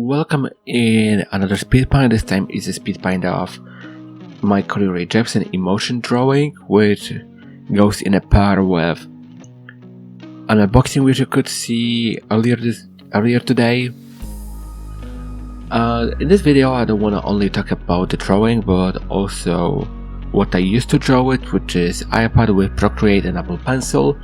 Welcome in another SpeedPaint. This time is a SpeedPaint of my Procreate emotion drawing, which goes in a pair with an unboxing which you could see earlier today. In this video I don't want to only talk about the drawing, but also what I used to draw with, which is iPad with Procreate and Apple Pencil.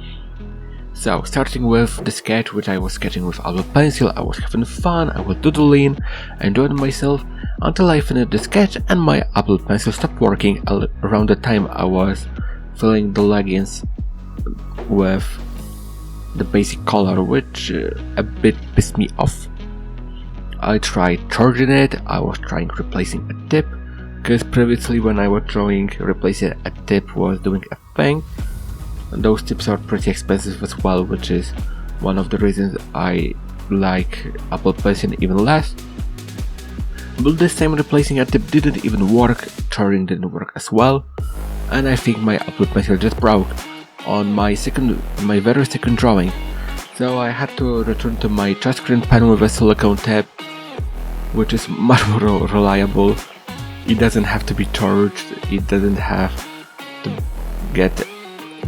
So, starting with the sketch, which I was sketching with Apple Pencil, I was having fun, I was doodling, enjoying myself, until I finished the sketch and my Apple Pencil stopped working around the time I was filling the leggings with the basic color, which a bit pissed me off. I tried charging it, I was trying replacing a tip, because previously when I was drawing, replacing a tip was doing a thing. Those tips are pretty expensive as well, which is one of the reasons I like Apple Pencil even less. But this time replacing a tip didn't even work, charging didn't work as well, and I think my Apple Pencil just broke on my very second drawing. So I had to return to my touchscreen pen with a silicone tip, which is much more reliable. It doesn't have to be charged, it doesn't have to get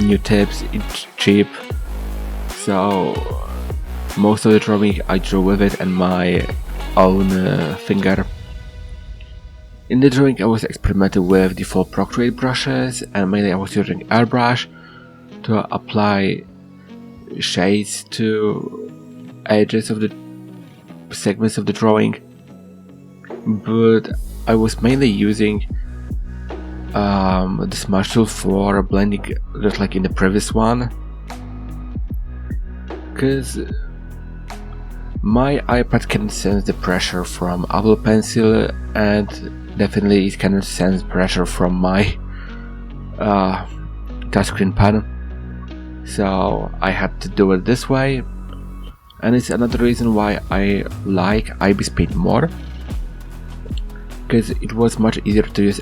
new tips, it's cheap. So most of the drawing I drew with it and my own finger. In the drawing I was experimenting with default Procreate brushes, and mainly I was using airbrush to apply shades to edges of the segments of the drawing, but I was mainly using the smudge tool for blending, just like in the previous one, because my iPad can sense the pressure from Apple Pencil, and definitely it cannot sense pressure from my touchscreen pen. So I had to do it this way, and it's another reason why I like SpeedPaint more, because it was much easier to use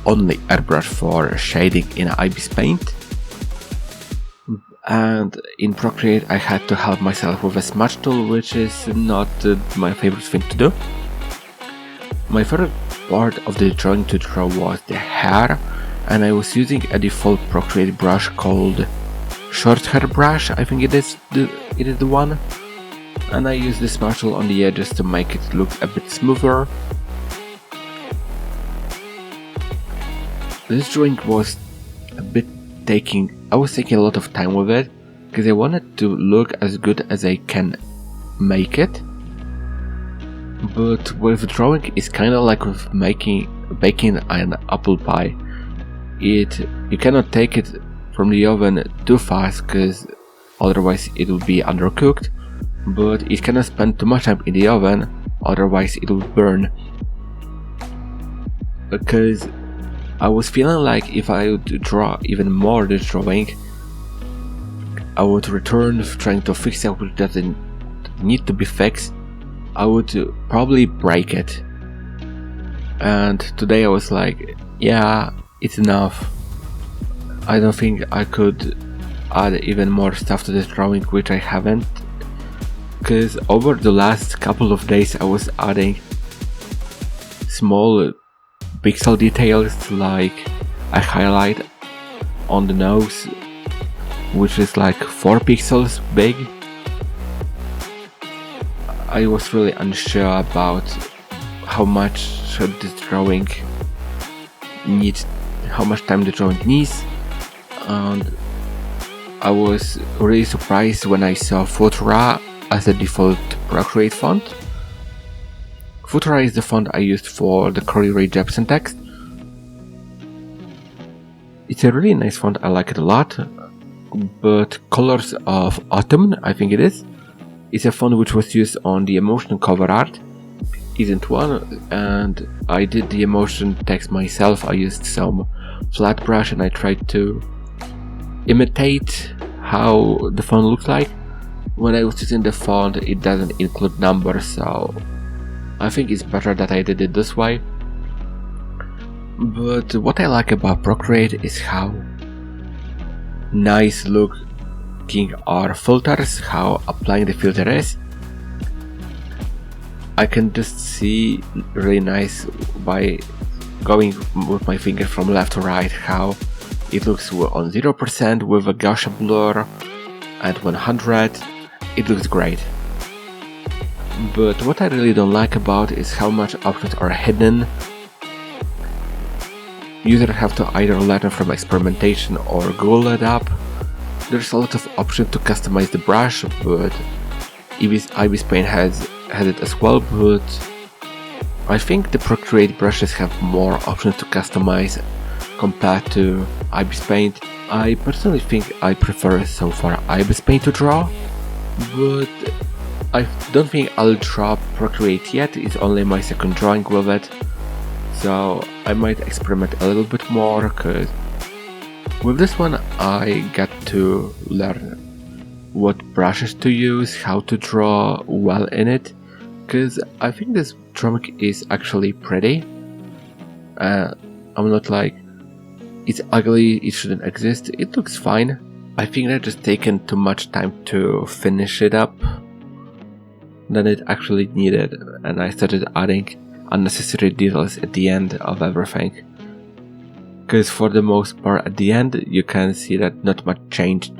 only airbrush for shading in SpeedPaint, and in Procreate I had to help myself with a smudge tool, which is not my favorite thing to do. My favorite part of the drawing to draw was the hair, and I was using a default Procreate brush called short hair brush, I think it is the one, and I used the smudge tool on the edges to make it look a bit smoother. This drawing was I was taking a lot of time with it, because I wanted to look as good as I can make it. But with drawing, it's kind of like with baking an apple pie. You cannot take it from the oven too fast, because otherwise it will be undercooked, but it cannot spend too much time in the oven, otherwise it will burn. Because I was feeling like if I would draw even more this drawing, I would return trying to fix it which doesn't need to be fixed. I would probably break it. And today I was like, yeah, it's enough. I don't think I could add even more stuff to this drawing, which I haven't. Because over the last couple of days I was adding small pixel details, like a highlight on the nose, which is like 4 pixels big. I was really unsure about how much this drawing needs, how much time the drawing needs, and I was really surprised when I saw Futura as a default Procreate font. Futura is the font I used for the Procreate text. It's a really nice font, I like it a lot, but Colors of Autumn, I think it is, it's a font which was used on the emotion cover art, isn't one, and I did the emotion text myself. I used some flat brush and I tried to imitate how the font looks like. When I was using the font, it doesn't include numbers, so I think it's better that I did it this way. But what I like about Procreate is how nice looking are filters, how applying the filter is. I can just see really nice by going with my finger from left to right how it looks on 0% with a Gaussian blur, and 100 it looks great. But what I really don't like about is how much options are hidden. Users have to either learn from experimentation or Google it up. There's a lot of options to customize the brush, but SpeedPaint has it as well, but I think the Procreate brushes have more options to customize compared to SpeedPaint. I personally think I prefer so far SpeedPaint to draw, but I don't think I'll draw Procreate yet. It's only my second drawing with it, so I might experiment a little bit more, because with this one I got to learn what brushes to use, how to draw well in it, because I think this drawing is actually pretty. I'm not like, it's ugly, it shouldn't exist, it looks fine. I think I just taken too much time to finish it up than it actually needed, and I started adding unnecessary details at the end of everything. Because for the most part at the end you can see that not much changed.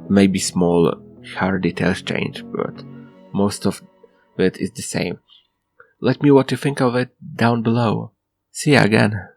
Maybe small hair details change, but most of it is the same. Let me know what you think of it down below. See ya again.